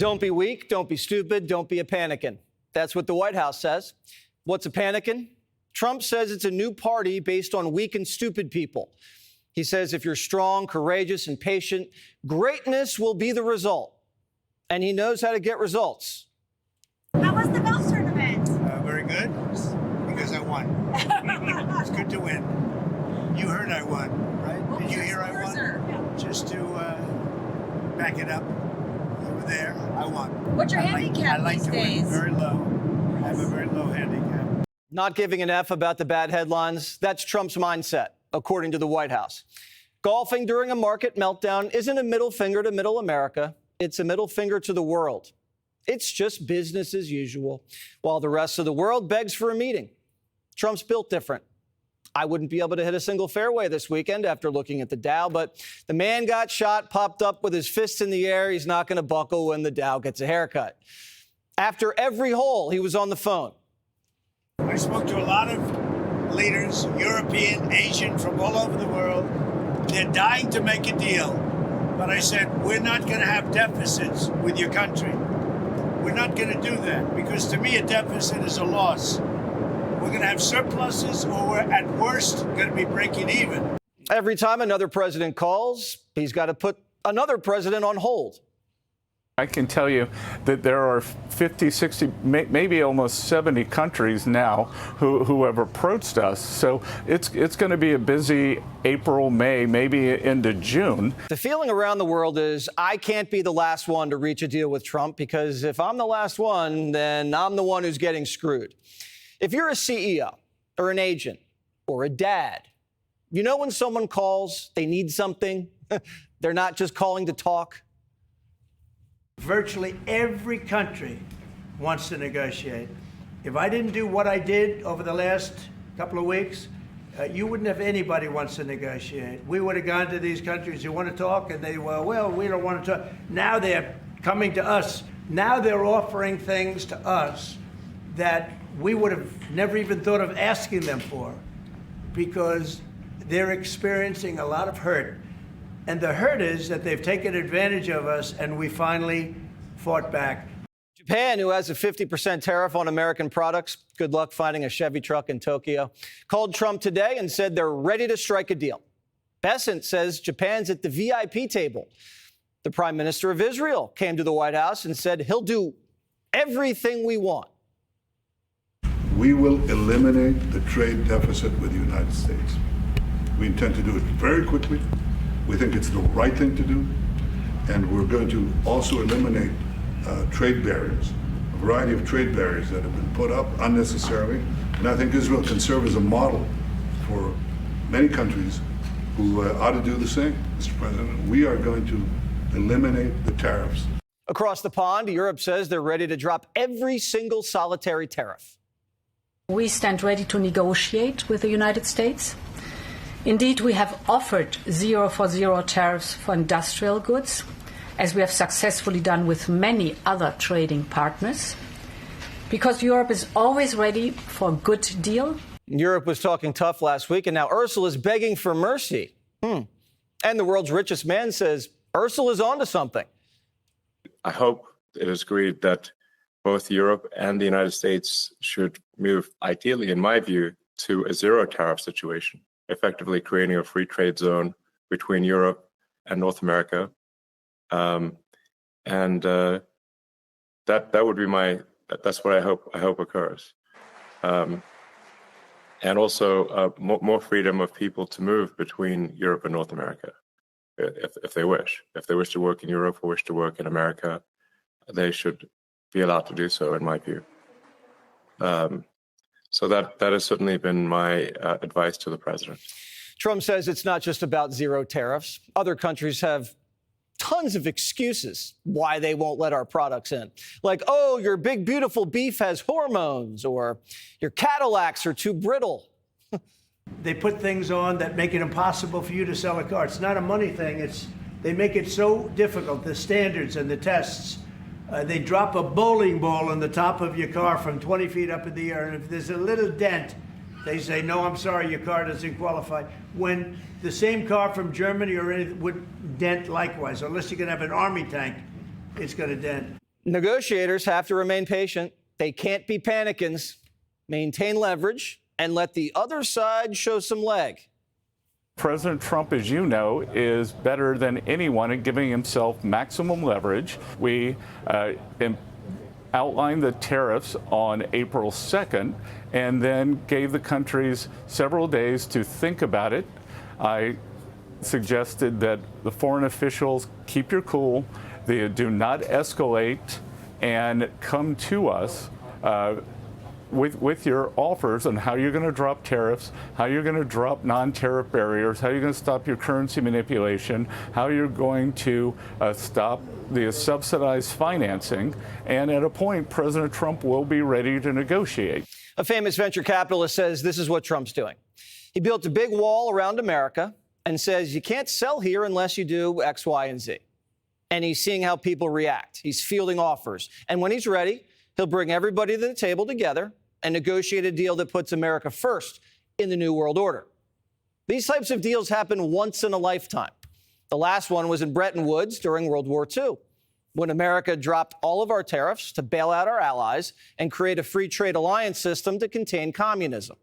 Don't be weak, don't be stupid, don't be a panicking. That's what the White House says. What's a panicking? Trump says it's a new party based on weak and stupid people. He says if you're strong, courageous, and patient, greatness will be the result. And he knows how to get results. How was the golf tournament? Very good, because I won. It's good to win. You heard I won, right? Did you hear I won? Yeah. Just to back it up, over there, I won. What's your handicap these days? Very low. I have a very low handicap. Not giving an F about the bad headlines, that's Trump's mindset, according to the White House. Golfing during a market meltdown isn't a middle finger to middle America. It's a middle finger to the world. It's just business as usual, while the rest of the world begs for a meeting. Trump's built different. I wouldn't be able to hit a single fairway this weekend after looking at the Dow, but the man got shot, popped up with his fists in the air. He's not going to buckle when the Dow gets a haircut. After every hole, he was on the phone. I spoke to a lot of leaders, European, Asian, from all over the world. They're dying to make a deal. But I said, we're not going to have deficits with your country. We're not going to do that, because to me, a deficit is a loss. We're going to have surpluses, or we're at worst going to be breaking even. Every time another president calls, he's got to put another president on hold. I can tell you that there are 50, 60, maybe almost 70 countries now who have approached us. So it's going to be a busy April, May, maybe into June. The feeling around the world is I can't be the last one to reach a deal with Trump, because if I'm the last one, then I'm the one who's getting screwed. If you're a CEO or an agent or a dad, you know when someone calls, they need something, they're not just calling to talk. Virtually every country wants to negotiate. If I didn't do what I did over the last couple of weeks, you wouldn't have anybody wants to negotiate. We would have gone to these countries, you want to talk? And they, well, we don't want to talk. Now they're coming to us. Now they're offering things to us that we would have never even thought of asking them for, because they're experiencing a lot of hurt. And the hurt is that they've taken advantage of us, and we finally fought back. Japan, who has a 50% tariff on American products, good luck finding a Chevy truck in Tokyo, called Trump today and said they're ready to strike a deal. Bessent says Japan's at the VIP table. The Prime Minister of Israel came to the White House and said he'll do everything we want. We will eliminate the trade deficit with the United States. We intend to do it very quickly. We think it's the right thing to do. And we're going to also eliminate trade barriers, a variety of trade barriers that have been put up unnecessarily. And I think Israel can serve as a model for many countries who ought to do the same, Mr. President. We are going to eliminate the tariffs. Across the pond, Europe says they're ready to drop every single solitary tariff. We stand ready to negotiate with the United States. Indeed, we have offered 0 for 0 tariffs for industrial goods, as we have successfully done with many other trading partners, because Europe is always ready for a good deal. Europe was talking tough last week, and now Ursula is begging for mercy. And the world's richest man says Ursula's onto something. I hope it is agreed that both Europe and the United States should move, ideally, in my view, to a zero tariff situation, effectively creating a free trade zone between Europe and North America. That would be that's what I hope occurs. And also more freedom of people to move between Europe and North America, if they wish. If they wish to work in Europe or wish to work in America, they should be allowed to do so, in my view. So that has certainly been my advice to the president. Trump says it's not just about zero tariffs. Other countries have tons of excuses why they won't let our products in. Like, oh, your big, beautiful beef has hormones, or your Cadillacs are too brittle. They put things on that make it impossible for you to sell a car. It's not a money thing. They make it so difficult, the standards and the tests. They drop a bowling ball on the top of your car from 20 feet up in the air, and if there's a little dent, they say, no, I'm sorry, your car doesn't qualify. When the same car from Germany or anything would dent likewise, unless you can have an army tank, it's going to dent. Negotiators have to remain patient. They can't be panicking, maintain leverage, and let the other side show some leg. President Trump, as you know, is better than anyone at giving himself maximum leverage. We outlined the tariffs on April 2nd and then gave the countries several days to think about it. I suggested that the foreign officials keep your cool, they do not escalate, and come to us with your offers on how you're going to drop tariffs, how you're going to drop non-tariff barriers, how you're going to stop your currency manipulation, how you're going to stop the subsidized financing. And at a point, President Trump will be ready to negotiate. A famous venture capitalist says this is what Trump's doing. He built a big wall around America and says you can't sell here unless you do X, Y, and Z. And he's seeing how people react. He's fielding offers. And when he's ready, he'll bring everybody to the table together and negotiate a deal that puts America first in the New World Order. These types of deals happen once in a lifetime. The last one was in Bretton Woods during World War II, when America dropped all of our tariffs to bail out our allies and create a free trade alliance system to contain communism.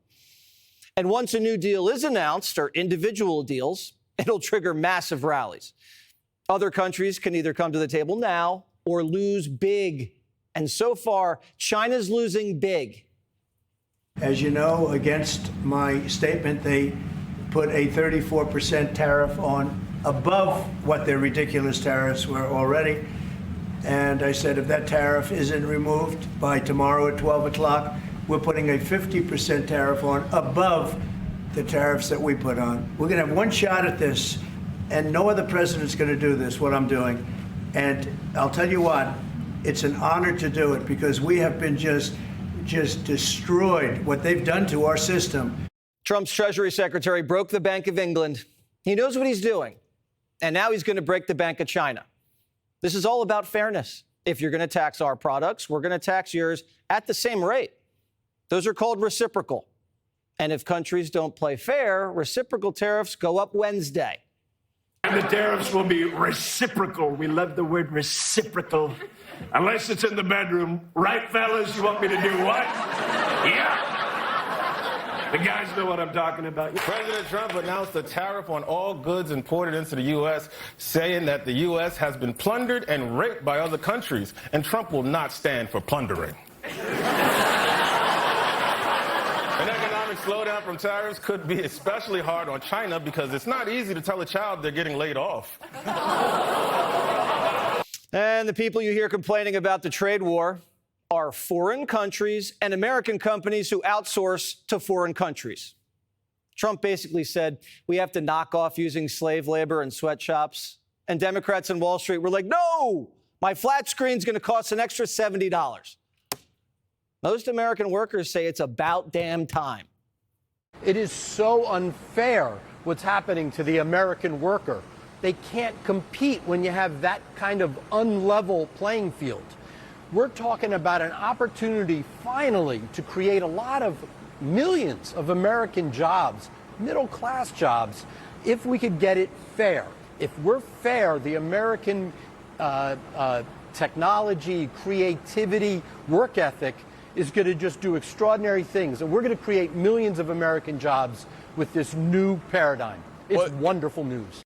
And once a new deal is announced, or individual deals, it'll trigger massive rallies. Other countries can either come to the table now or lose big. And so far, China's losing big. As you know, against my statement, they put a 34% tariff on above what their ridiculous tariffs were already. And I said, if that tariff isn't removed by tomorrow at 12 o'clock, we're putting a 50% tariff on above the tariffs that we put on. We're going to have one shot at this, and no other president's going to do this, what I'm doing. And I'll tell you what, it's an honor to do it, because we have been just destroyed, what they've done to our system. Trump's Treasury Secretary broke the Bank of England. He knows what he's doing. And now he's going to break the Bank of China. This is all about fairness. If you're going to tax our products, we're going to tax yours at the same rate. Those are called reciprocal. And if countries don't play fair, reciprocal tariffs go up Wednesday. And the tariffs will be reciprocal. We love the word reciprocal. Unless it's in the bedroom. Right, fellas? You want me to do what? Yeah. The guys know what I'm talking about. President Trump announced a tariff on all goods imported into the U.S., saying that the U.S. has been plundered and raped by other countries, and Trump will not stand for plundering. An economic slowdown from tariffs could be especially hard on China because it's not easy to tell a child they're getting laid off. And the people you hear complaining about the trade war are foreign countries and American companies who outsource to foreign countries. Trump basically said we have to knock off using slave labor in sweatshops. And Democrats on Wall Street were like, no, my flat screen's going to cost an extra $70. Most American workers say it's about damn time. It is so unfair what's happening to the American worker. They can't compete when you have that kind of unlevel playing field. We're talking about an opportunity finally to create a lot of millions of American jobs, middle-class jobs, if we could get it fair. If we're fair, the American technology, creativity, work ethic is going to just do extraordinary things. And we're going to create millions of American jobs with this new paradigm. It's wonderful news.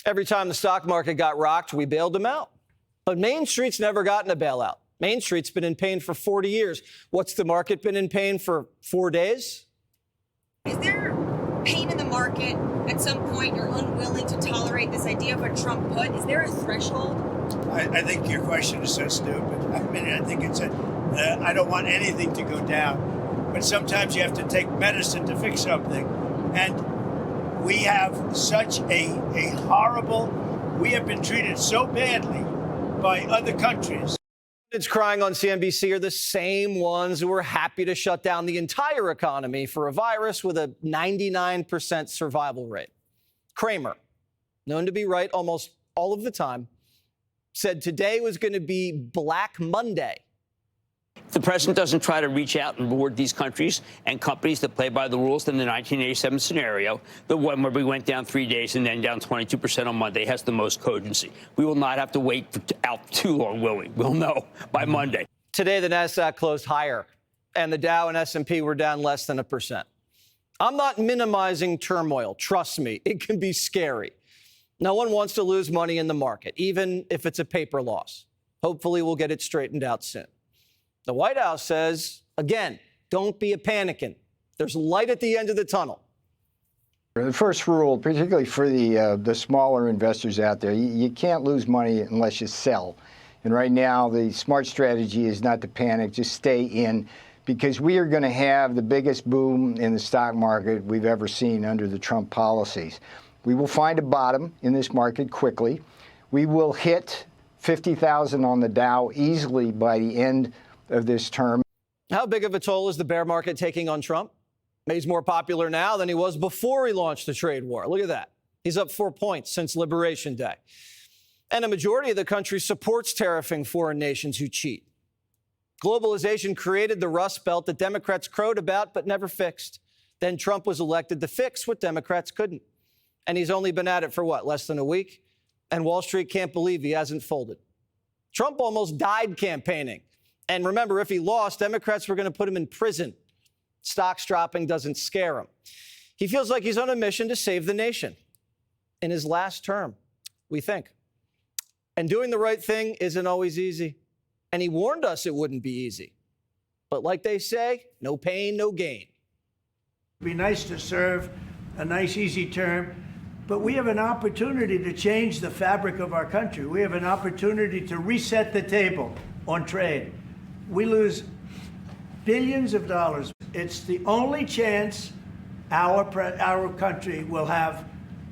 Every time the stock market got rocked, we bailed them out. But Main Street's never gotten a bailout. Main Street's been in pain for 40 years. What's the market been in pain for 4 days? Is there pain in the market? At some point, you're unwilling to tolerate this idea of a Trump put. Is there a threshold? I think your question is so stupid. I mean, I think it's I don't want anything to go down. But sometimes you have to take medicine to fix something. And we have such a horrible, we have been treated so badly by other countries. It's crying on CNBC are the same ones who were happy to shut down the entire economy for a virus with a 99% survival rate. Kramer, known to be right almost all of the time, said today was going to be Black Monday. The president doesn't try to reach out and reward these countries and companies that play by the rules in the 1987 scenario, the one where we went down 3 days and then down 22% on Monday, has the most cogency. We will not have to wait out too long, will we? We'll know by Monday. Today, the NASDAQ closed higher, and the Dow and S&P were down less than 1%. I'm not minimizing turmoil. Trust me, it can be scary. No one wants to lose money in the market, even if it's a paper loss. Hopefully, we'll get it straightened out soon. The White House says, again, don't be a panicking. There's light at the end of the tunnel. The first rule, particularly for the smaller investors out there, you can't lose money unless you sell. And right now, the smart strategy is not to panic, just stay in, because we are going to have the biggest boom in the stock market we've ever seen under the Trump policies. We will find a bottom in this market quickly. We will hit 50,000 on the Dow easily by the end of this term. How big of a toll is the bear market taking on Trump? He's more popular now than he was before he launched the trade war. Look at that. He's up 4 points since Liberation Day. And a majority of the country supports tariffing foreign nations who cheat. Globalization created the Rust Belt that Democrats crowed about but never fixed. Then Trump was elected to fix what Democrats couldn't. And he's only been at it for what, less than a week? And Wall Street can't believe he hasn't folded. Trump almost died campaigning. And remember, if he lost, Democrats were going to put him in prison. Stocks dropping doesn't scare him. He feels like he's on a mission to save the nation in his last term, we think. And doing the right thing isn't always easy. And he warned us it wouldn't be easy. But like they say, no pain, no gain. It'd be nice to serve a nice, easy term. But we have an opportunity to change the fabric of our country. We have an opportunity to reset the table on trade. We lose billions of dollars. It's the only chance our country will have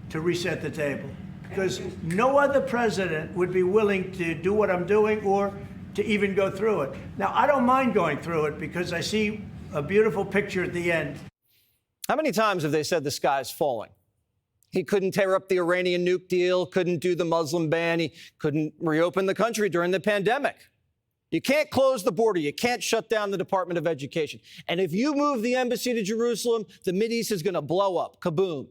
to reset the table, because no other president would be willing to do what I'm doing or to even go through it. Now, I don't mind going through it because I see a beautiful picture at the end. How many times have they said the sky's falling? He couldn't tear up the Iranian nuke deal, couldn't do the Muslim ban, he couldn't reopen the country during the pandemic. You can't close the border. You can't shut down the Department of Education. And if you move the embassy to Jerusalem, the Mideast is going to blow up. Kaboom.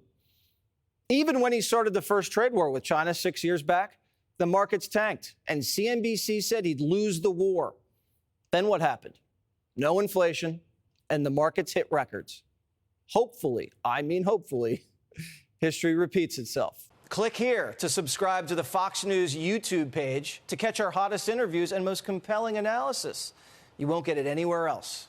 Even when he started the first trade war with China 6 years back, the markets tanked. And CNBC said he'd lose the war. Then what happened? No inflation, and the markets hit records. Hopefully, I mean hopefully, history repeats itself. Click here to subscribe to the Fox News YouTube page to catch our hottest interviews and most compelling analysis. You won't get it anywhere else.